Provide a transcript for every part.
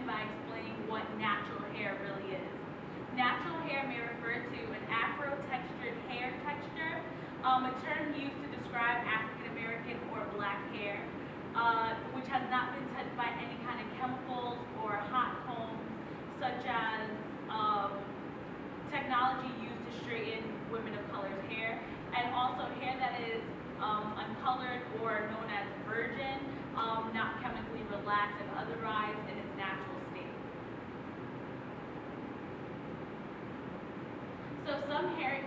by explaining what natural hair really is. Natural hair may refer to an afro-textured hair texture, a term used to describe African American or black hair, which has not been touched by any kind of chemicals or hot combs, such as technology used to straighten women of color's hair, and also hair that is uncolored or known as virgin, not chemically relaxed and otherwise in its natural state. So some hair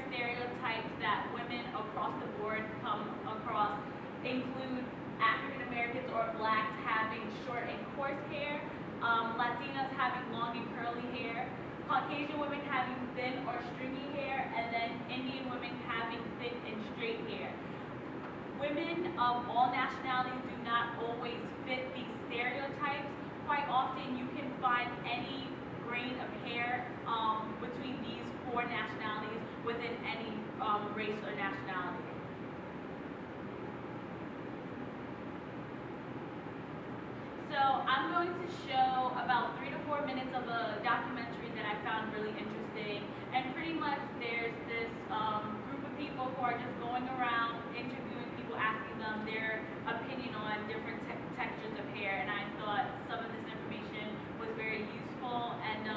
stereotypes that women across the board come across include African Americans or blacks having short and coarse hair, Latinas having long and curly hair, Caucasian women having thin or stringy hair, and then Indian women having thick and straight hair. Women of all nationalities do not always fit these stereotypes. Quite often you can find any grain of hair between these four nationalities within any race or nationality. So I'm going to show about 3 to 4 minutes of a documentary that I found really interesting. And pretty much there's this group of people who are just going around interviewing people, asking them their opinion on different textures of hair. And I thought some of this information was very useful, and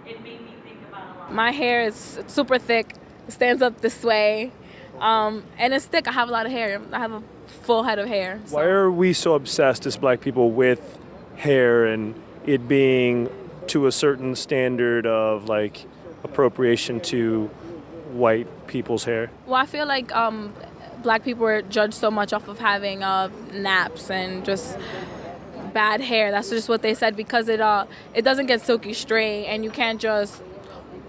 it made me think about a lot. My hair is super thick, it stands up this way, and it's thick. I have a lot of hair. I have a full head of hair. So. Why are we so obsessed as black people with hair and it being to a certain standard of like appropriation to white people's hair? Well, I feel like black people are judged so much off of having naps and just bad hair. That's just what they said, because it doesn't get silky straight, and you can't just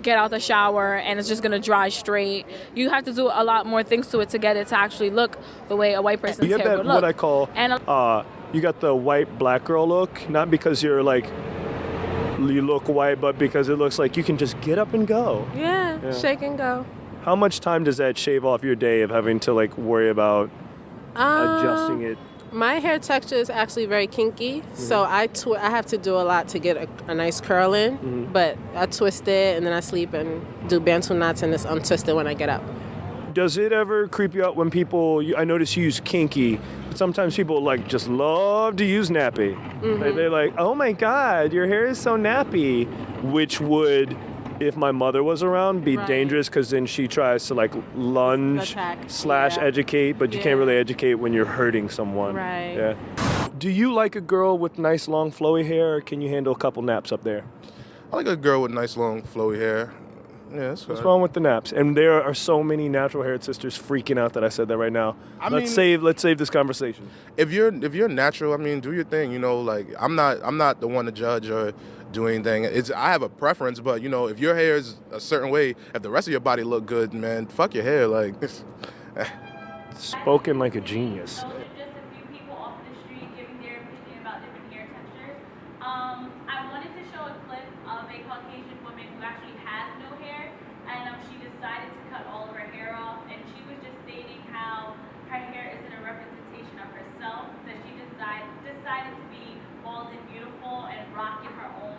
get out the shower and it's just gonna dry straight. You have to do a lot more things to it to get it to actually look the way a white person's hair would look. You have that what I call you got the white black girl look, not because you're like you look white, but because it looks like you can just get up and go. Yeah, shake and go. How much time does that shave off your day of having to like worry about adjusting it? My hair texture is actually very kinky, so I have to do a lot to get a nice curl in, but I twist it and then I sleep and do bantu knots and it's untwisted when I get up. Does it ever creep you out when people, I notice you use kinky, but sometimes people like just love to use nappy. They're like, oh my God, your hair is so nappy, which would, if my mother was around, be dangerous, because then she tries to like lunge / educate, but you can't really educate when you're hurting someone. Right. Yeah. Do you like a girl with nice long flowy hair, or can you handle a couple naps up there? I like a girl with nice long flowy hair. Yeah, that's What's wrong with the naps? And there are so many natural haired sisters freaking out that I said that right now. Let's save this conversation. If you're natural, I mean, do your thing. You know, like I'm not the one to judge or do anything. I have a preference, but you know, if your hair is a certain way, if the rest of your body look good, man, fuck your hair. Like, spoken like a genius. Those are just a few people off the street giving their opinion about different hair textures. I wanted to show a clip of a Caucasian woman who actually has no hair, and she decided to cut all of her hair off, and she was just stating how her hair isn't a representation of herself, that she decided to be bald and beautiful and rocking her own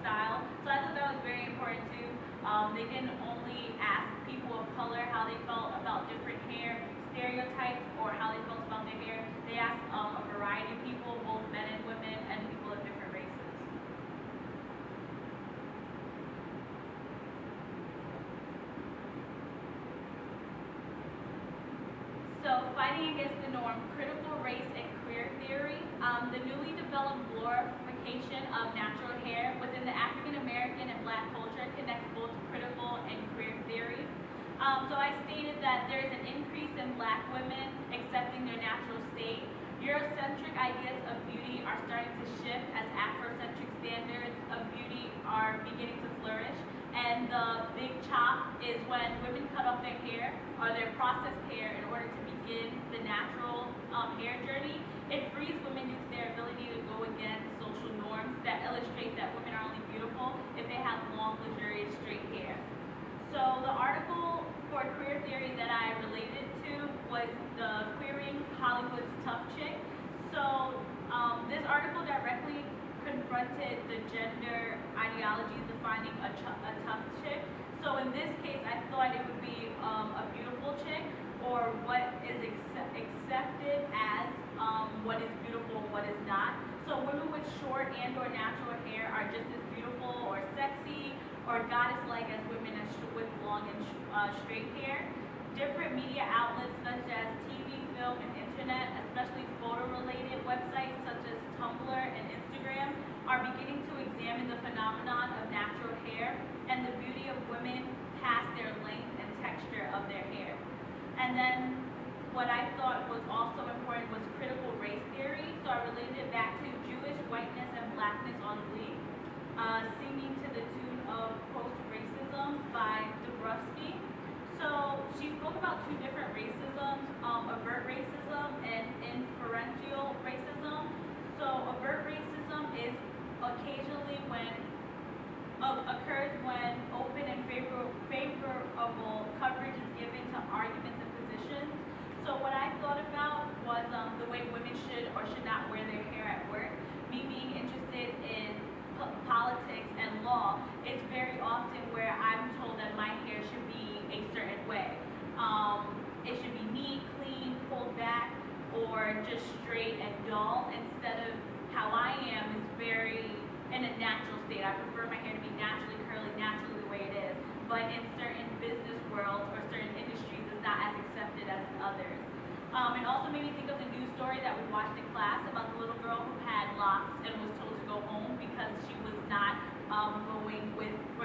style. So I thought that was very important too. They didn't only ask people of color how they felt about different hair stereotypes or how they felt about their hair. They asked a variety of people, both men and women, and people of different races. So, fighting against the norm, critical race and queer theory. The newly developed glorification of natural hair within the African American and Black culture connects both critical and queer theory. So I stated that there is an increase in Black women accepting their natural state. Eurocentric ideas of beauty are starting to shift as Afrocentric standards of beauty are beginning to flourish. And the big chop is when women cut off their hair or their processed hair in order to begin the natural hair journey. It frees women due to their ability to go against social norms that illustrate that women are only beautiful if they have long, luxurious, straight hair. So the article for queer theory that I related to was the Queering Hollywood's Tough Chick. So this article directly confronts confronted the gender ideologies defining a tough chick. So in this case, I thought it would be a beautiful chick, or what is accepted as what is beautiful and what is not. So women with short and or natural hair are just as beautiful or sexy or goddess-like as women with long and straight hair. Different media outlets such as TV, film, and internet, especially photo-related websites such as Tumblr and Instagram, are beginning to examine the phenomenon of natural hair and the beauty of women past their length and texture of their hair. And then what I thought was also important was critical race theory. So I related it back to Jewish whiteness and blackness on Glee, singing to the tune of Post-Racism by Dabrowski. So she spoke about two different racisms, overt racism and inferential racism. So overt racism is occasionally occurs when open and favorable coverage is given to arguments and positions. So what I thought about was the way women should or should not wear their hair at work. Me being interested in politics and law, it's very often where I'm told that my hair should be a certain way. It should be neat, clean, pulled back, or just straight and dull, instead of how I am is very in a natural state. I prefer my hair to be naturally curly, naturally the way it is. But in certain business worlds or certain industries, it's not as accepted as in others. It also made me think of the news story that we watched in class about the little girl who had locks and was told to go home because she was not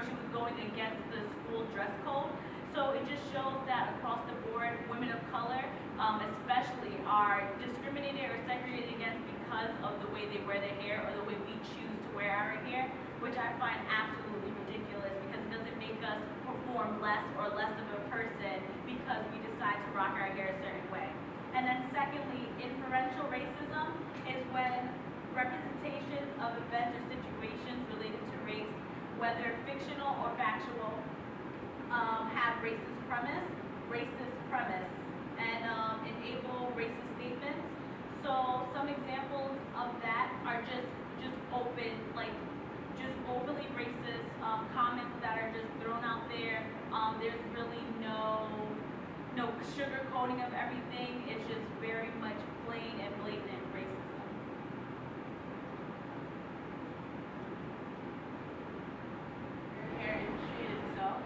she was going against the school dress code. So it just shows that across the board, women of color especially are discriminated or segregated against because of the way they wear their hair or the way we choose to wear our hair, which I find absolutely ridiculous because it doesn't make us perform less or less of a person because we decide to rock our hair a certain way. And then secondly, inferential racism is when representations of events or situations related to race, whether fictional or factual, have racist premise, and enable racist statements. So some examples of that are just open, like just overly racist comments that are just thrown out there. There's really no sugarcoating of everything. It's just very much plain and blatant racism. Hair industry itself.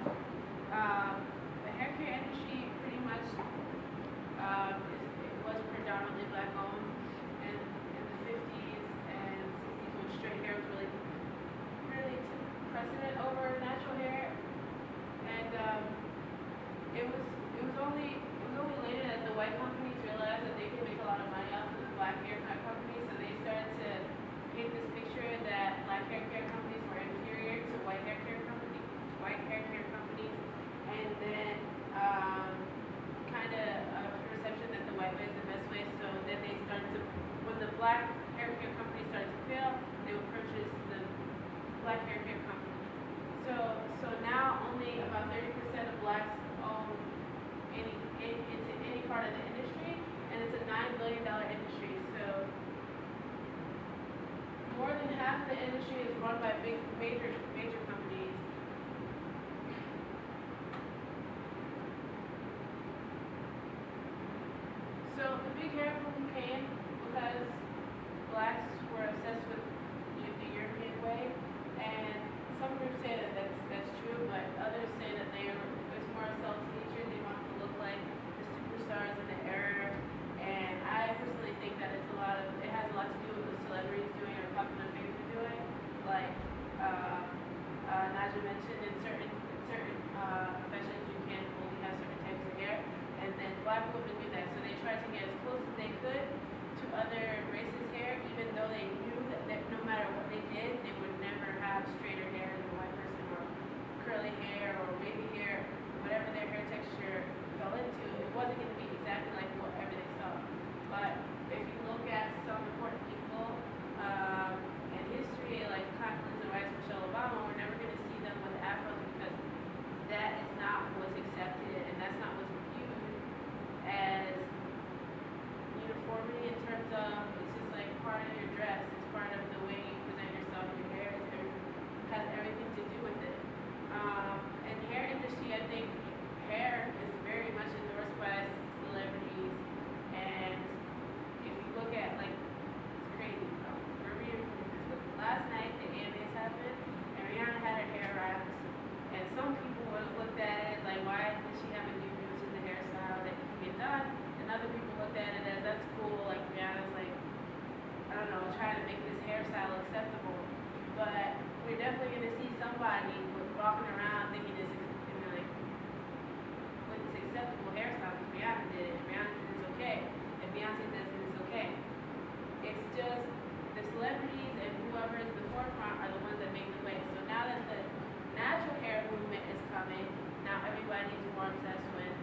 The hair care industry pretty much it was predominantly black owned in the 50s and 60s when straight hair was really took precedent over natural hair, and it was only later that the white companies realized that they could make a lot of money off of the black hair care companies, so they started to paint this picture that black hair care companies were inferior to white hair care companies, and then kind of a perception that the white way is the best way. So then they started to, when the black hair care companies started to fail, they would purchase the black hair care companies. So now only about 30% of blacks own into any part of the industry, and it's a $9 billion industry. So more than half of the industry is run by big major companies. So the big hair boom came because blacks were obsessed with the European way, and some groups say that that's true, but others say that it's more self-hatred. They want to look like the superstars in the era, and I personally think that it has a lot to do with what celebrities doing or popular figures doing, like Najaah mentioned, in certain professions you can only have certain types of hair, and then black women do that, so they try to get as close as they could to other races' hair, even though they knew some people would have looked at it like, why does she have a new use in the hairstyle that can get done? And other people looked at it as, that's cool, like Rihanna's like, I don't know, trying to make this hairstyle acceptable. But we're definitely going to see somebody walking around thinking this is, you know, like, with this acceptable hairstyle, because Rihanna did it. Rihanna did it's okay. If Beyonce does it, it's okay. It's just the celebrities and whoever is the forefront are the ones that make the way. So now that the natural hair movement is coming, now everybody's more obsessed with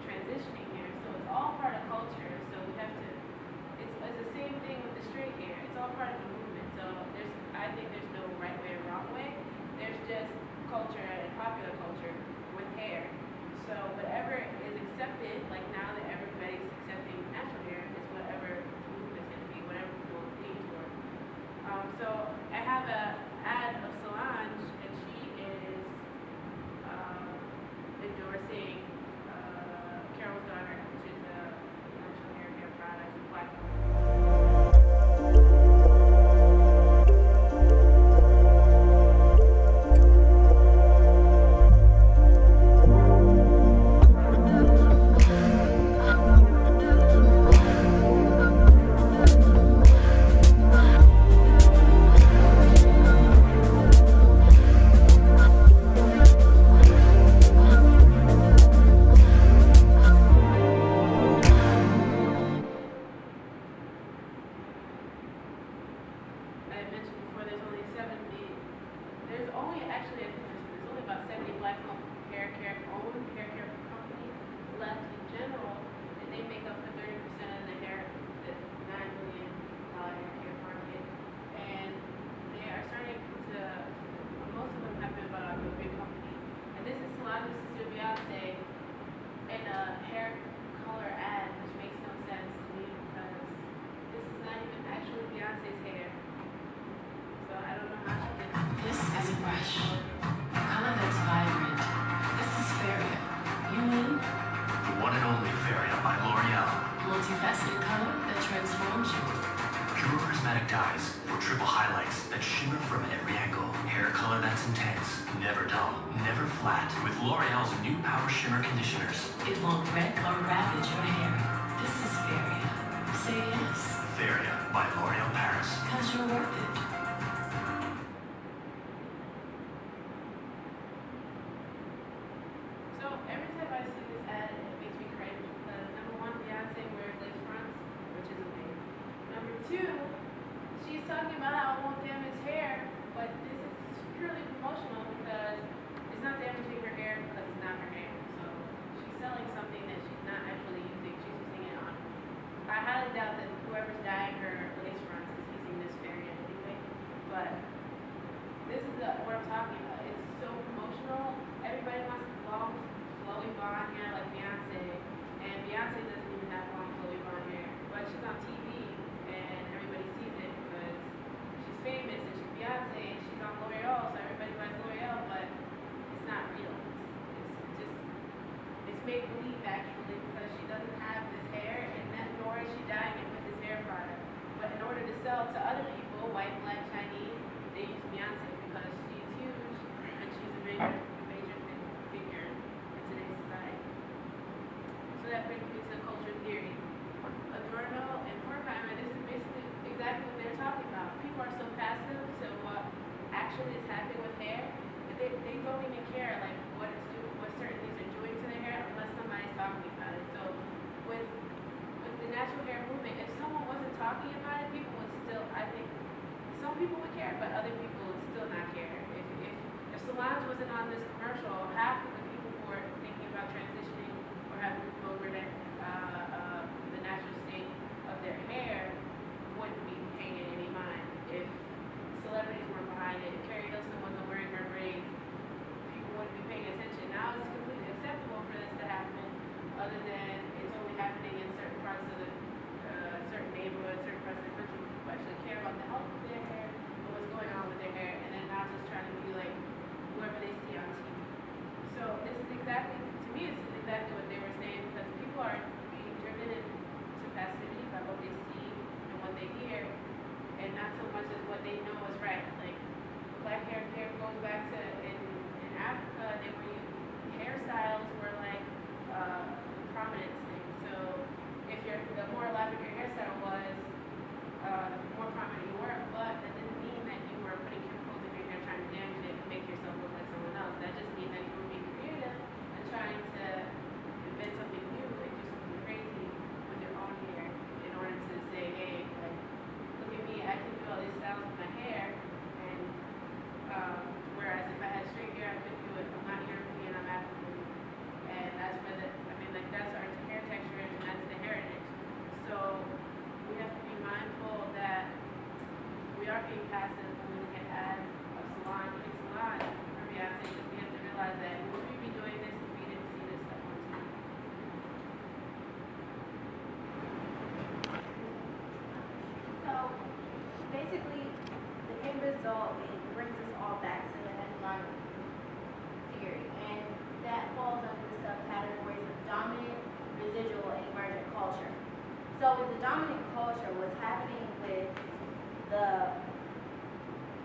transitioning hair. So it's all part of culture. So we have to, it's the same thing with the straight hair. It's all part of the movement. So I think there's no right way or wrong way. There's just culture and popular culture with hair. So whatever is accepted, like now that everybody's accepting natural hair, is whatever the movement's going to be, whatever people lean toward. So I have a ad of Solange, and she is endorsing Carol's Daughter, which is a natural hair care product, black. I had mentioned before, there's only about 70 black hair care companies left in general, and they make up for 30% of the $9 billion hair care market. And they are starting to, most of them have been bought out by big companies. And this is Solange's sister Beyonce in a hair color ad, which makes no sense to me because this is not even actually Beyonce's hair. So I don't know how she did it. This is a brush. A color that's vibrant. This is Feria. You in? The one and only Feria by L'Oreal. Multifaceted color that transforms you. Pure prismatic dyes for triple highlights that shimmer from every angle. Hair color that's intense, never dull, never flat. With L'Oreal's new Power Shimmer Conditioners. It won't wreck or ravage your hair. This is Feria. Say yes. Feria by L'Oreal Paris. Because you're worth it. So every time I see this ad, it makes me cringe because number one, Beyonce wears lace fronts, which is amazing. Number two, she's talking about how it won't damage hair, but this is purely promotional because it's not damaging her hair because it's not her hair. So she's selling something that she's not actually using. She's using it on. I highly doubt that whoever's dyeing her lace fronts is using this variant anyway. But this is what I'm talking about. It's so promotional. Everybody wants long, flowing blonde hair like Beyonce, and Beyonce doesn't even have long, flowing blonde hair. But she's on TV, and everybody sees it because she's famous and she's Beyonce, and she's on L'Oreal, so everybody buys L'Oreal. But it's not real. It's make believe actually because she doesn't have this hair, and nor is she dyeing it with this hair product. But in order to sell to other people, white, black, Chinese, they use Beyonce because she's huge and she's a major figure in today's society. So that brings me to culture theory. Adorno and Horkheimer, this is basically exactly what they're talking about. People are so passive to what actually is happening with hair that they don't even care like what certain things are doing to their hair unless somebody's talking about it. So with the natural hair movement, if someone wasn't talking about it, people would still, I think, some people would care, but other people would still not care. If Solange wasn't on this commercial, half of the people who are thinking about transitioning or have moved over to the natural state of their hair wouldn't be paying it any mind. If celebrities were behind it, if Carrie Hilson wasn't wearing her braids, people wouldn't be paying attention. Now it's completely acceptable for this to happen, other than it's only happening in certain parts of the certain neighborhoods, certain parts of the country. People actually care about the health of their hair and what's going on with their hair, and then not just trying to be like whoever they see on TV. So this is exactly, to me, this is exactly what they were saying because people are being driven into passivity by what they see and what they hear, and not so much as what being passive when we look at as a salon, beauty salon for Beyonce, because we have to realize that would we be doing this if we didn't see this stuff on TV? So basically, the end result, it brings us all back to the headline theory, and that falls under the subcategories of dominant, residual, and emergent culture. So with the dominant culture, what's happening with the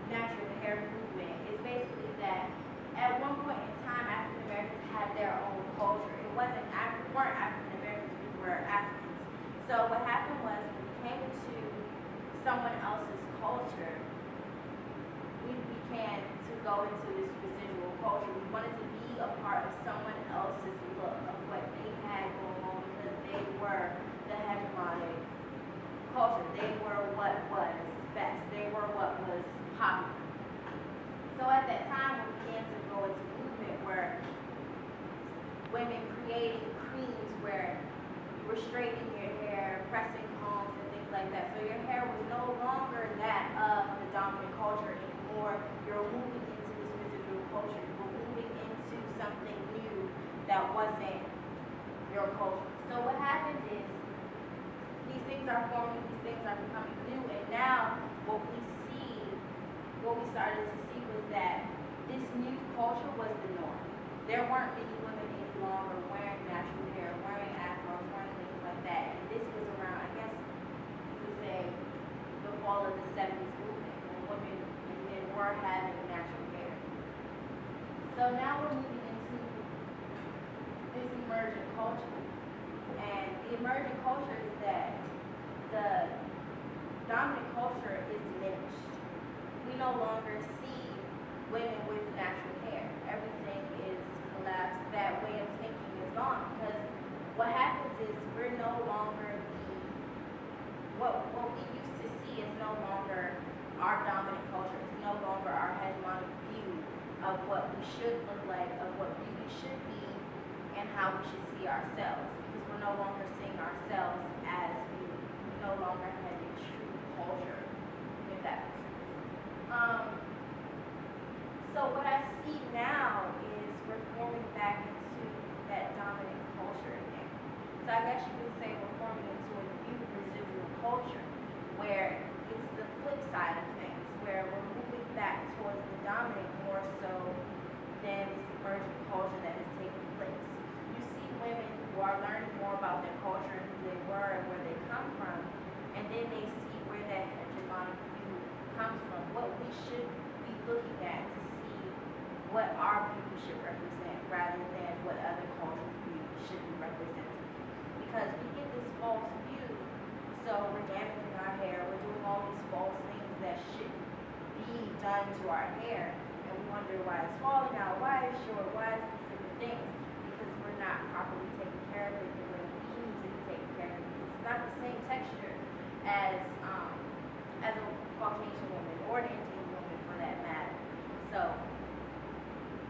natural hair movement is basically that at one point in time, African Americans had their own culture. It weren't African Americans, we were Africans. So what happened was when we came into someone else's culture, we began to go into this residual culture. We wanted to be a part of someone else's look of what they had going on because they were the hegemonic culture. They were what was best. They were what was popular. So at that time, we began to go into movement where women created creams where you were straightening your hair, pressing combs, and things like that. So your hair was no longer that of the dominant culture anymore. You're moving into this residual culture. You're moving into something new that wasn't your culture. So what happens is these things are forming, these things are becoming new, and now what we started to see was that this new culture was the norm. There weren't many women any longer wearing natural hair, wearing afros, wearing things like that. And this was around, I guess you could say, the fall of the 70s movement, when women and men were having natural hair. So now we're moving into this emergent culture. And the emergent culture is that the dominant culture is diminished. We no longer see women with natural hair. Everything is collapsed. That way of thinking is gone because what happens is we're no longer what we used to see is no longer our dominant culture. It's no longer our hegemonic view of what we should look like, of what beauty should be, and how we should see ourselves. Because we're no longer seeing ourselves as beauty. We no longer have a true culture, if that makes sense. So what I see now is we're forming back into that dominant culture again. So I guess you could say we're forming into a new residual culture where it's the flip side of things, where we're moving back towards the dominant more so than this emergent culture that is taking place. You see women who are learning more about their culture and who they were and where they come from, and then they see where that hegemonic view comes from, what we should be looking at to see what our beauty should represent rather than what other cultures' beauty should be representing. Because we get this false view, so we're damaging our hair, we're doing all these false things that shouldn't be done to our hair, and we wonder why it's falling out, why it's short, why it's these different things, because we're not properly taking care of it the way we need to be taken care of it. It's not the same texture as a Caucasian woman or an Indian woman for that matter. So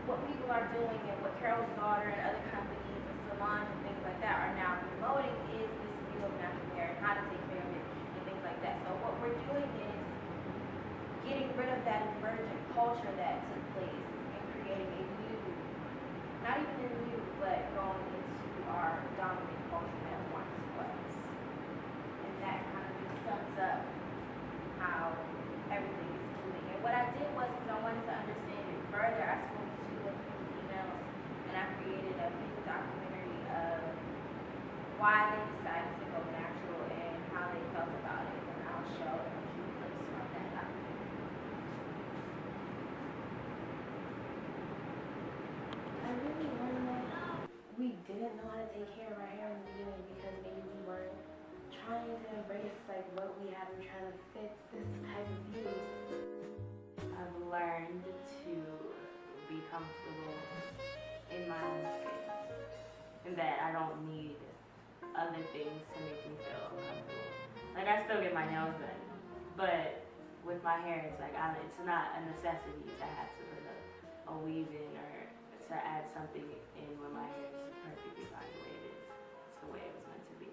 what people are doing and what Carol's Daughter and other companies and salons and things like that are now promoting is this view of natural hair and how to take care of it and things like that. So what we're doing is getting rid of that emergent culture that took place and creating a new, not even a new, but going into our dominant culture that once was. And that kind of just sums up how everything is moving. And what I did was, because I wanted to understand it further, I spoke to a few females and I created a big documentary of why they decided to go natural and how they felt about it. And I'll show a few clips from that documentary. I really learned that we didn't know how to take care of our hair in the beginning because maybe we weren't trying to embrace like what we have and trying to fit this type of beauty. I've learned to be comfortable in my own skin and that I don't need other things to make me feel comfortable. Like I still get my nails done, but with my hair it's like it's not a necessity to have to put a weave in or to add something in when my hair is perfectly fine the way it is. It's the way it was meant to be.